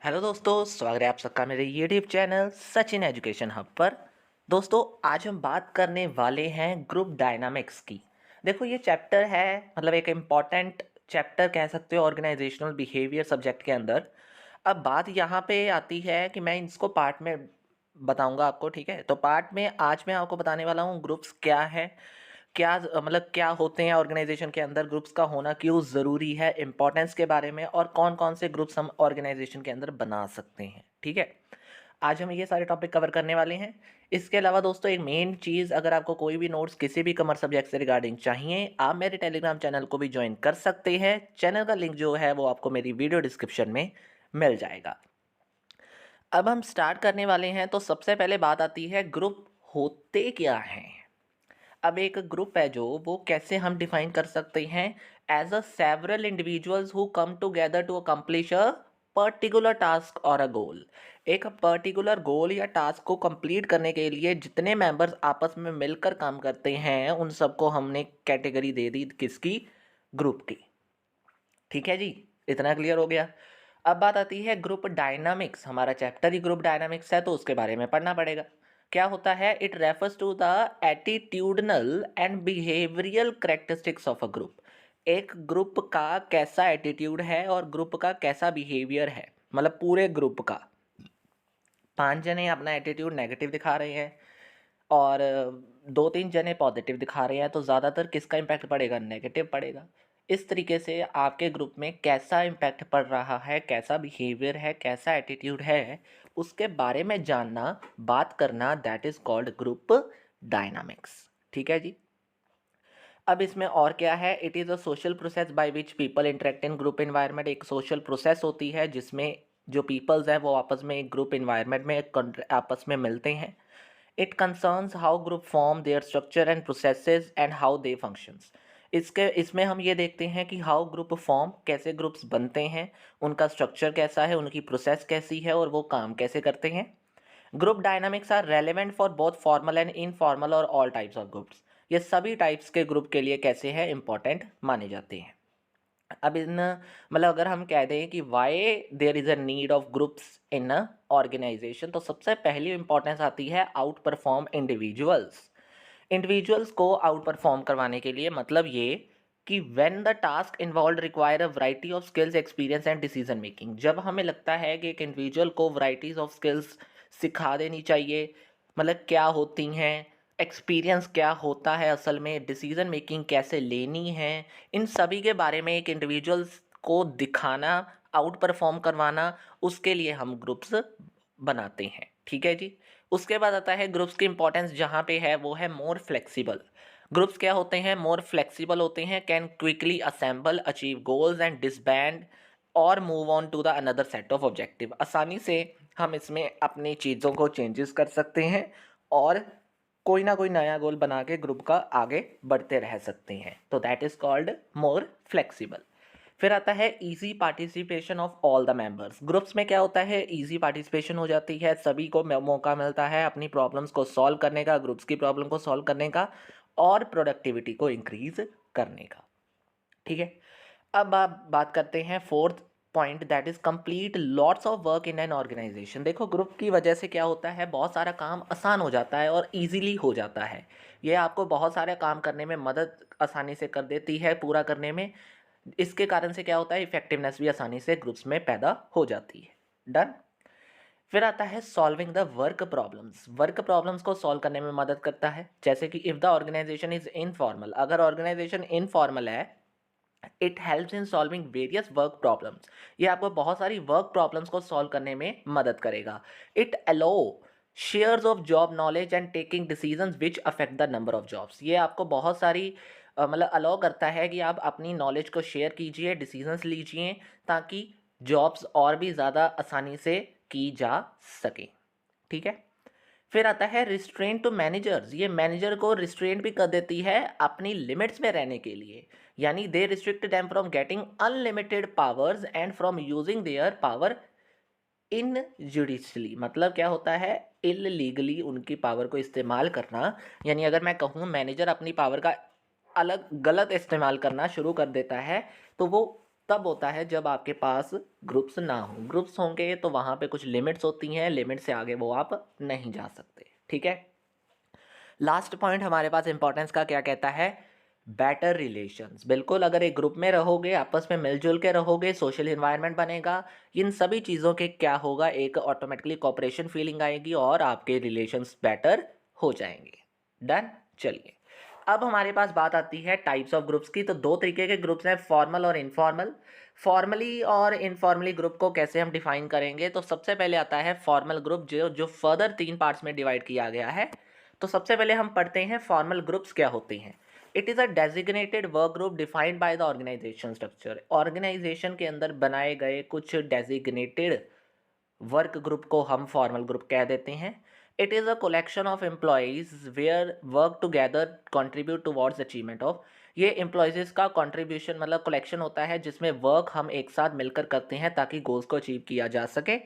Hello दोस्तों, स्वागत है आप सबका मेरे YouTube channel Sachin education hub पर। दोस्तों, आज हम बात करने वाले हैं ग्रुप डायनामिक्स की। देखो, ये चैप्टर है, मतलब एक इम्पॉर्टेंट चैप्टर कह सकते हो ऑर्गेनाइजेशनल बिहेवियर सब्जेक्ट के अंदर। अब बात यहाँ पे आती है कि मैं इसको पार्ट में बताऊंगा आपको, ठीक है। तो पार्ट में आज मैं आपको बताने वाला हूँ ग्रुप्स क्या है, क्या मतलब क्या होते हैं ऑर्गेनाइजेशन के अंदर, ग्रुप्स का होना क्यों ज़रूरी है, इंपॉर्टेंस के बारे में, और कौन कौन से ग्रुप्स हम ऑर्गेनाइजेशन के अंदर बना सकते हैं, ठीक है। आज हम ये सारे टॉपिक कवर करने वाले हैं। इसके अलावा दोस्तों, एक मेन चीज़, अगर आपको कोई भी नोट्स किसी भी कॉमर्स सब्जेक्ट से रिगार्डिंग चाहिए, आप मेरे टेलीग्राम चैनल को भी ज्वाइन कर सकते हैं। चैनल का लिंक जो है वो आपको मेरी वीडियो डिस्क्रिप्शन में मिल जाएगा। अब हम स्टार्ट करने वाले हैं। तो सबसे पहले बात आती है ग्रुप होते क्या हैं। अब एक ग्रुप है जो वो कैसे हम डिफाइन कर सकते हैं, as a several individuals who come together to accomplish a particular task और अ गोल। एक पर्टिकुलर गोल या टास्क को कंप्लीट करने के लिए जितने मेंबर्स आपस में मिलकर काम करते हैं, उन सबको हमने कैटेगरी दे दी किसकी, ग्रुप की। ठीक है जी, इतना क्लियर हो गया। अब बात आती है ग्रुप डायनामिक्स। हमारा चैप्टर ही ग्रुप डायनामिक्स है, तो उसके बारे में पढ़ना पड़ेगा। क्या होता है? It refers to the attitudinal and behavioural characteristics of a group. एक ग्रुप का कैसा एटीट्यूड है और ग्रुप का कैसा बिहेवियर है, मतलब पूरे ग्रुप का। 5 जने अपना एटीट्यूड नेगेटिव दिखा रहे हैं और 2-3 जने पॉजिटिव दिखा रहे हैं, तो ज़्यादातर किसका इम्पैक्ट पड़ेगा? नेगेटिव पड़ेगा। इस तरीके से आपके ग्रुप में कैसा इम्पैक्ट पड़ रहा है, कैसा बिहेवियर है, कैसा एटीट्यूड है, उसके बारे में जानना, बात करना, that is called group dynamics. ठीक है जी। अब इसमें और क्या है? It is a social process by which people interact in group environment. एक सोशल प्रोसेस होती है जिसमें जो पीपल्स हैं वो आपस में एक ग्रुप इन्वायरमेंट में आपस में मिलते हैं। It concerns how group form there structure and processes and how they functions. इसमें हम ये देखते हैं कि हाउ ग्रुप फॉर्म, कैसे ग्रुप्स बनते हैं, उनका स्ट्रक्चर कैसा है, उनकी प्रोसेस कैसी है और वो काम कैसे करते हैं। Group dynamics are relevant for both formal and informal और ऑल टाइप्स ऑफ ग्रुप्स। ये सभी टाइप्स के ग्रुप के लिए कैसे हैं, इंपॉर्टेंट माने जाते हैं। अब इन मतलब अगर हम कह दें कि why there is a need of groups in a organization, तो सबसे पहली इंपॉर्टेंस आती है आउट परफॉर्म इंडिविजुअल्स। इंडिविजुअल्स को आउट परफॉर्म करवाने के लिए मतलब ये कि when the task involve require a variety of skills, experience and decision making. जब हमें लगता है कि एक इंडिविजुअल को वैराइटीज ऑफ स्किल्स सिखा देनी चाहिए, मतलब क्या होती हैं, एक्सपीरियंस क्या होता है असल में, डिसीजन मेकिंग कैसे लेनी है, इन सभी के बारे में एक इंडिविजुअल्स को दिखाना, आउट परफॉर्म करवाना, उसके लिए हम ग्रुप्स बनाते हैं। ठीक है जी। उसके बाद आता है ग्रुप्स की इंपॉर्टेंस जहाँ पे है वो है मोर फ्लेक्सिबल। ग्रुप्स क्या होते हैं? मोर फ्लेक्सिबल होते हैं, can quickly assemble, achieve goals and disband और move on to the another set of objective. आसानी से हम इसमें अपनी चीज़ों को चेंजेस कर सकते हैं और कोई ना कोई नया गोल बना के ग्रुप का आगे बढ़ते रह सकते हैं, तो that is called more flexible. फिर आता है easy participation of all the members. Groups में क्या होता है? इजी पार्टिसिपेशन हो जाती है, सभी को मौका मिलता है अपनी प्रॉब्लम्स को सॉल्व करने का, ग्रुप्स की प्रॉब्लम को सॉल्व करने का और प्रोडक्टिविटी को इंक्रीज करने का। ठीक है। अब आप बात करते हैं fourth point, that is complete lots of work in an organization. देखो, ग्रुप की वजह से क्या होता है, बहुत सारा काम आसान हो जाता है और इजीली हो जाता है। ये आपको बहुत सारे काम करने में मदद आसानी से कर देती है, पूरा करने में। इसके कारण से क्या होता है, इफेक्टिवनेस भी आसानी से ग्रुप्स में पैदा हो जाती है। डन। फिर आता है solving the work problems. Work problems को सॉल्व करने में मदद करता है, जैसे कि if the organization is informal, अगर ऑर्गेनाइजेशन इनफॉर्मल है, it helps in solving various work problems. ये आपको बहुत सारी वर्क प्रॉब्लम्स को सॉल्व करने में मदद करेगा। It allow shares of job knowledge and taking decisions which affect the number of jobs. ये आपको बहुत सारी मतलब अलाउ करता है कि आप अपनी नॉलेज को शेयर कीजिए, डिसीजंस लीजिए, ताकि जॉब्स और भी ज़्यादा आसानी से की जा सके। ठीक है। फिर आता है रिस्ट्रेंट टू मैनेजर्स। ये मैनेजर को रिस्ट्रेंट भी कर देती है अपनी लिमिट्स में रहने के लिए, यानी they restrict them from getting unlimited powers and from using their power injudiciously. मतलब क्या होता है, इलीगली उनकी पावर को इस्तेमाल करना। यानी अगर मैं कहूँ मैनेजर अपनी पावर का अलग गलत इस्तेमाल करना शुरू कर देता है, तो वो तब होता है जब आपके पास ग्रुप्स ना हो। ग्रुप्स होंगे तो वहाँ पे कुछ लिमिट्स होती हैं, लिमिट से आगे वो आप नहीं जा सकते। ठीक है, लास्ट पॉइंट हमारे पास इंपॉर्टेंस का क्या कहता है, बेटर रिलेशंस। बिल्कुल, अगर एक ग्रुप में रहोगे, आपस में मिलजुल के रहोगे, सोशल इन्वायरमेंट बनेगा, इन सभी चीज़ों के क्या होगा, एक ऑटोमेटिकली कॉपरेशन फीलिंग आएगी और आपके रिलेशंस बेटर हो जाएंगे। डन। चलिए, अब हमारे पास बात आती है टाइप्स ऑफ ग्रुप्स की। तो दो तरीके के ग्रुप्स हैं, फॉर्मल और इनफॉर्मल। फॉर्मली और इनफॉर्मली ग्रुप को कैसे हम डिफाइन करेंगे, तो सबसे पहले आता है फॉर्मल ग्रुप, जो जो फर्दर 3 पार्ट्स में डिवाइड किया गया है। तो सबसे पहले हम पढ़ते हैं फॉर्मल ग्रुप्स क्या होते हैं। It is a designated work group defined by the organization structure. Organization के अंदर बनाए गए कुछ डेजिग्नेटेड वर्क ग्रुप को हम फॉर्मल ग्रुप कह देते हैं। It is a collection of employees where work together contribute towards achievement of. ये एम्प्लॉयज़ का कंट्रीब्यूशन मतलब कलेक्शन होता है जिसमें वर्क हम एक साथ मिलकर करते हैं ताकि गोल्स को अचीव किया जा सके।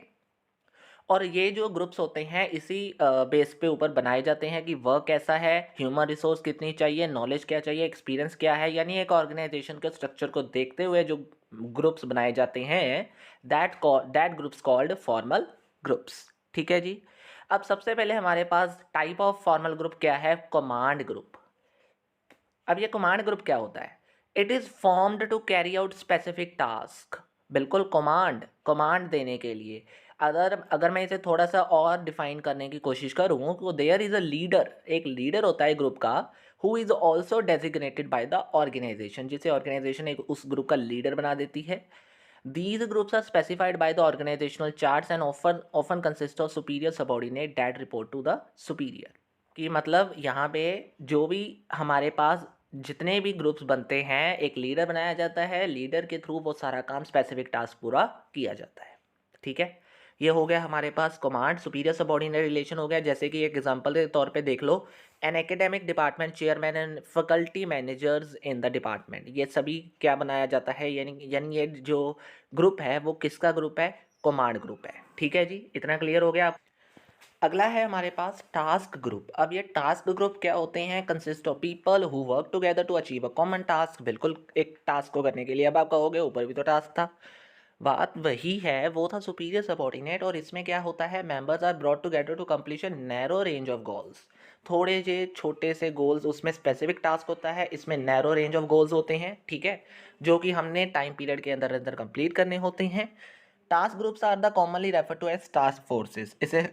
और ये जो ग्रुप्स होते हैं इसी बेस पे ऊपर बनाए जाते हैं कि वर्क कैसा है, ह्यूमन रिसोर्स कितनी चाहिए, नॉलेज क्या चाहिए, एक्सपीरियंस क्या है। यानी एक ऑर्गेनाइजेशन के स्ट्रक्चर को देखते हुए जो ग्रुप्स बनाए जाते हैं, that groups called formal groups. ठीक है जी। अब सबसे पहले हमारे पास टाइप ऑफ फॉर्मल ग्रुप क्या है, कमांड ग्रुप। अब ये कमांड ग्रुप क्या होता है, it is formed to carry out specific task. बिल्कुल, कमांड कमांड देने के लिए। अगर अगर मैं इसे थोड़ा सा और डिफाइन करने की कोशिश करूँ तो देयर इज़ अ लीडर, एक लीडर होता है ग्रुप का, who is also designated by the organization, जिसे ऑर्गेनाइजेशन एक उस ग्रुप का लीडर बना देती है। These groups are specified by the organizational charts and often consist of superior subordinate that report to the superior. कि मतलब यहाँ पे जो भी हमारे पास जितने भी ग्रुप्स बनते हैं, एक लीडर बनाया जाता है, लीडर के थ्रू वो सारा काम स्पेसिफिक टास्क पूरा किया जाता है। ठीक है, ये हो गया हमारे पास कमांड। सुपीरियर सबॉर्डिनेट रिलेशन हो गया, जैसे कि एक एग्जांपल के तौर पे देख लो, an academic department chairman and faculty managers in the department. ये सभी क्या बनाया जाता है, यानी ये जो ग्रुप है वो किसका ग्रुप है, कमांड ग्रुप है। ठीक है जी, इतना क्लियर हो गया। अगला है हमारे पास टास्क ग्रुप। अब ये टास्क ग्रुप क्या होते हैं, consist of people who work together to achieve a common task. बिल्कुल, एक टास्क को करने के लिए, अब आप कहोगे ऊपर भी तो टास्क था, बात वही है, वो था सुपीरियर सबॉर्डिनेट। और इसमें क्या होता है, members are brought together to completion narrow range of goals. थोड़े जे छोटे से गोल्स, उसमें स्पेसिफिक टास्क होता है, इसमें नैरो रेंज ऑफ गोल्स होते हैं। ठीक है, जो कि हमने टाइम पीरियड के अंदर अंदर कंप्लीट करने होते हैं। Task groups are the commonly refer to as task forces. इसे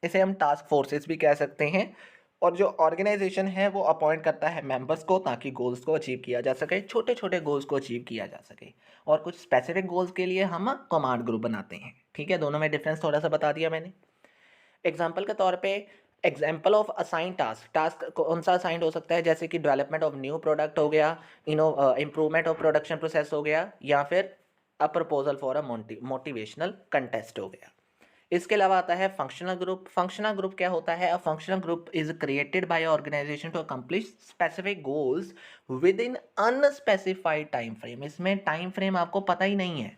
इसे हम टास्क फोर्सेस भी कह सकते हैं। और जो ऑर्गेनाइजेशन है वो अपॉइंट करता है मेंबर्स को ताकि गोल्स को अचीव किया जा सके, छोटे छोटे गोल्स को अचीव किया जा सके। और कुछ स्पेसिफिक गोल्स के लिए हम कमांड ग्रुप बनाते हैं। ठीक है, दोनों में डिफरेंस थोड़ा सा बता दिया मैंने। एग्जाम्पल के तौर पे, example of assign task, task कौन सा असाइंड हो सकता है, जैसे कि डेवलपमेंट ऑफ न्यू प्रोडक्ट हो गया, इम्प्रूवमेंट ऑफ प्रोडक्शन प्रोसेस हो गया, या फिर a proposal for a motivational contest हो गया। इसके अलावा आता है फंक्शनल ग्रुप। फंक्शनल ग्रुप क्या होता है, a functional group is created by organization to accomplish specific goals within unspecified time frame. इसमें टाइम फ्रेम आपको पता ही नहीं है,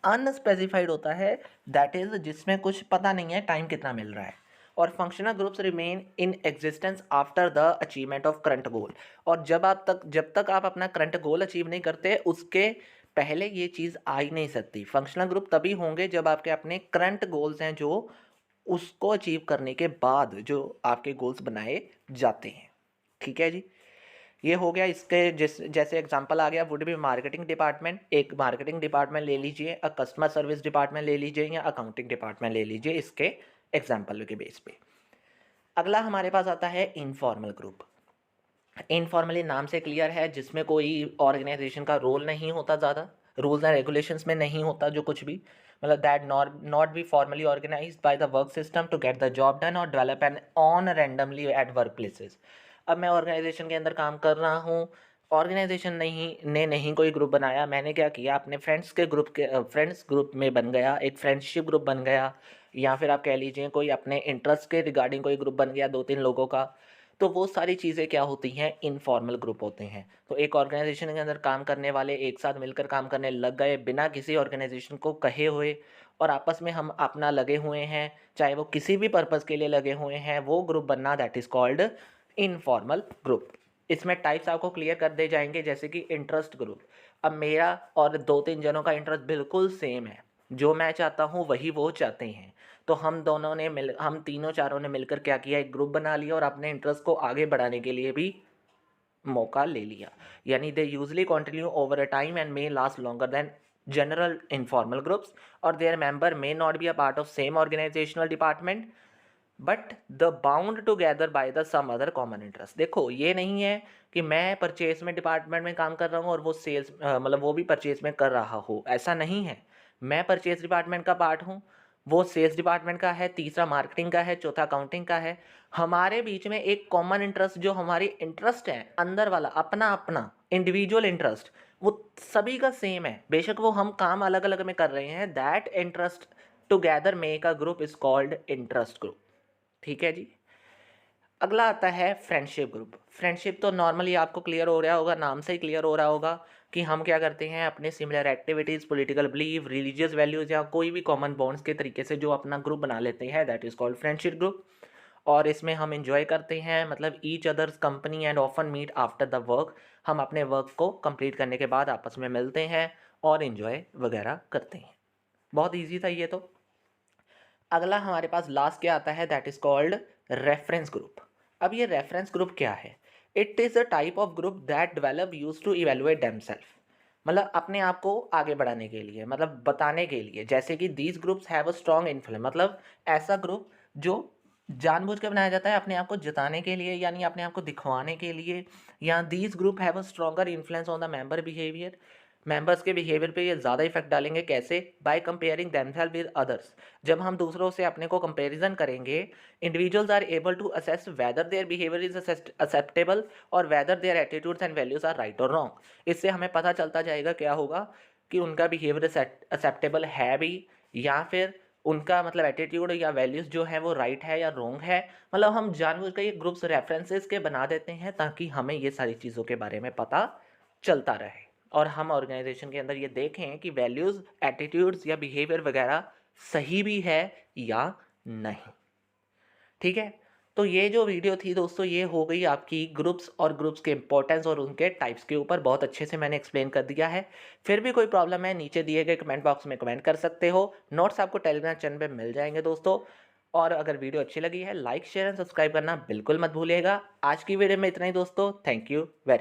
अनस्पेसिफाइड होता है, दैट इज जिसमें कुछ पता नहीं है टाइम कितना मिल रहा है। और functional groups remain in existence after the achievement of current goal. और जब तक आप अपना करंट गोल अचीव नहीं करते, उसके पहले ये चीज़ आ ही नहीं सकती। फंक्शनल ग्रुप तभी होंगे जब आपके अपने करंट गोल्स हैं, जो उसको अचीव करने के बाद जो आपके गोल्स बनाए जाते हैं। ठीक है जी, ये हो गया। इसके जैसे एग्जांपल आ गया, वुड बी मार्केटिंग डिपार्टमेंट, एक मार्केटिंग डिपार्टमेंट ले लीजिए, अ कस्टमर सर्विस डिपार्टमेंट ले लीजिए, या अकाउंटिंग डिपार्टमेंट ले लीजिए, इसके एग्जांपल के बेस पे। अगला हमारे पास आता है इनफॉर्मल ग्रुप। इनफॉर्मली नाम से क्लियर है, जिसमें कोई ऑर्गेनाइजेशन का रोल नहीं होता, ज़्यादा रूल्स एंड रेगुलेशंस में नहीं होता जो कुछ भी, मतलब that not be formally organised by the work system to get the job done और develop an on randomly at work places. अब मैं ऑर्गेनाइजेशन के अंदर काम कर रहा हूँ, ऑर्गेनाइजेशन नहीं कोई ग्रुप बनाया, मैंने क्या किया, अपने फ्रेंड्स ग्रुप में बन गया, एक फ्रेंडशिप ग्रुप बन गया, या फिर आप कह लीजिए कोई अपने इंटरेस्ट के रिगार्डिंग कोई ग्रुप बन गया 2-3 लोगों का। तो वो सारी चीज़ें क्या होती हैं, इनफॉर्मल ग्रुप होते हैं। तो एक ऑर्गेनाइजेशन के अंदर काम करने वाले एक साथ मिलकर काम करने लग गए बिना किसी ऑर्गेनाइजेशन को कहे हुए, और आपस में हम अपना लगे हुए हैं, चाहे वो किसी भी पर्पज़ के लिए लगे हुए हैं, वो ग्रुप बनना, that is called informal group. इसमें टाइप्स आपको क्लियर कर दे जाएंगे, जैसे कि इंटरेस्ट ग्रुप। अब मेरा और 2-3 जनों का इंटरेस्ट बिल्कुल सेम है, जो मैं चाहता हूँ वही वो चाहते हैं। तो हम तीनों चारों ने मिलकर क्या किया, एक ग्रुप बना लिया और अपने इंटरेस्ट को आगे बढ़ाने के लिए भी मौका ले लिया। यानी they usually continue over a time and may last longer than general informal groups, और their member may not be a part of same organisational department but the bound together by the some other common interest. देखो ये नहीं है कि मैं purchase में department में काम कर रहा हूँ और वो सेल्स मतलब वो भी परचेज में कर रहा हो, ऐसा नहीं है। मैं परचेज डिपार्टमेंट का पार्ट हूँ, वो सेल्स डिपार्टमेंट का है, तीसरा मार्केटिंग का है, चौथा अकाउंटिंग का है। हमारे बीच में एक कॉमन इंटरेस्ट, जो हमारी इंटरेस्ट है अंदर वाला अपना अपना इंडिविजुअल इंटरेस्ट, वो सभी का सेम है, बेशक वो हम काम अलग अलग में कर रहे हैं। That interest together make a group is called interest group. ठीक है जी। अगला आता है फ्रेंडशिप ग्रुप। फ्रेंडशिप तो नॉर्मली आपको क्लियर हो रहा होगा, नाम से ही क्लियर हो रहा होगा कि हम क्या करते हैं, अपने similar activities, political believe, religious values या कोई भी कॉमन बॉन्ड्स के तरीके से जो अपना ग्रुप बना लेते हैं, that is called friendship group. और इसमें हम इंजॉय करते हैं, मतलब each others company and often meet after the work. हम अपने वर्क को कंप्लीट करने के बाद आपस में मिलते हैं और इन्जॉय वगैरह करते हैं। बहुत ईजी था ये तो। अगला हमारे पास लास्ट क्या आता है, that is called reference group. अब ये रेफरेंस ग्रुप क्या है? It is a type of group that develop use to evaluate themselves, मतलब अपने आप को आगे बढ़ाने के लिए, मतलब बताने के लिए। जैसे कि these groups have a strong influence, मतलब ऐसा ग्रुप जो जानबूझ के बनाया जाता है अपने आप को जताने के लिए, यानी अपने आप को दिखवाने के लिए। या these group have a stronger influence on the member behaviour, members के बिहेवियर पे ये ज़्यादा इफेक्ट डालेंगे। कैसे? By comparing themself with others. जब हम दूसरों से अपने को कंपैरिजन करेंगे, individuals are able to assess whether their behaviour is acceptable और whether their attitudes and values are right और रॉन्ग। इससे हमें पता चलता जाएगा क्या होगा कि उनका बिहेवियर एक्सेप्टेबल है भी, या फिर उनका मतलब एटीट्यूड या वैल्यूज़ जो है वो राइट है या रॉन्ग है। मतलब हम जानबूझ कर ये ग्रुप्स रेफरेंसेस के बना देते हैं ताकि हमें ये सारी चीज़ों के बारे में पता चलता रहे और हम ऑर्गेनाइजेशन के अंदर ये देखें कि वैल्यूज़, एटीट्यूड्स या बिहेवियर वगैरह सही भी है या नहीं। ठीक है। तो ये जो वीडियो थी दोस्तों, ये हो गई आपकी ग्रुप्स और ग्रुप्स के इंपॉर्टेंस और उनके टाइप्स के ऊपर। बहुत अच्छे से मैंने एक्सप्लेन कर दिया है। फिर भी कोई प्रॉब्लम है, नीचे दिए गए कमेंट बॉक्स में कमेंट कर सकते हो। नोट्स आपको टेलीग्राम चैनल पे मिल जाएंगे दोस्तों। और अगर वीडियो अच्छी लगी है, लाइक शेयर एंड सब्सक्राइब करना बिल्कुल मत भूलिएगा। आज की वीडियो में इतना ही दोस्तों। Thank you very